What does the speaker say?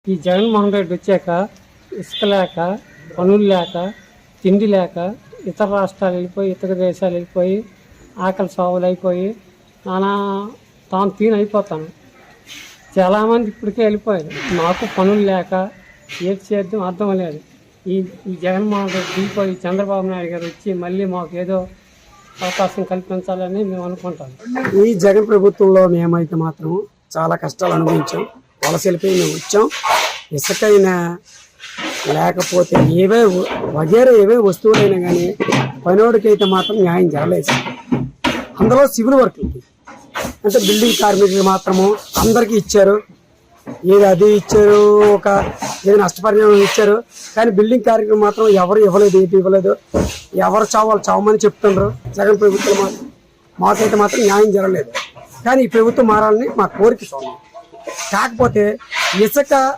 ఈ జగన్మోహన్ రెడ్డి వచ్చాక ఇసుక లేక, పనులు లేక, తిండి లేక ఇతర రాష్ట్రాలు వెళ్ళిపోయి, ఇతర దేశాలు వెళ్ళిపోయి, ఆకలి సాగులు అయిపోయి తాను అయిపోతాను. చాలామంది ఇప్పటికే వెళ్ళిపోయారు. నాకు పనులు లేక ఏది చేద్దాం అర్థం లేదు. ఈ జగన్మోహన్ రెడ్డి దిగిపోయి చంద్రబాబు నాయుడు గారు వచ్చి మళ్ళీ మాకు ఏదో అవకాశం కల్పించాలని మేము అనుకుంటాం. ఈ జగన్ ప్రభుత్వంలో మేమైతే మాత్రం చాలా కష్టాలు అనుభవించాం. వలస వెళ్ళిపోయి మేము వచ్చాం. ఇసుకైనా లేకపోతే ఏవే వస్తువులైనా కానీ పనివాడికైతే మాత్రం న్యాయం జరగలేదు. అందులో సివిల్ వర్క్లకి అంటే బిల్డింగ్ కార్మికులు మాత్రము అందరికీ ఇచ్చారు. అది ఇచ్చారు, ఏదో నష్టపరిహారం ఇచ్చారు. కానీ బిల్డింగ్ కార్మికులు మాత్రం ఎవరు ఇవ్వలేదు, ఏంటి ఇవ్వలేదు. ఎవరు చావమని చెప్తున్నారు. జగన్ ప్రభుత్వం మాకైతే మాత్రం న్యాయం జరగలేదు. కానీ ఈ ప్రభుత్వం మారాలని మా కోరిక. కాకపోతే ఇసుక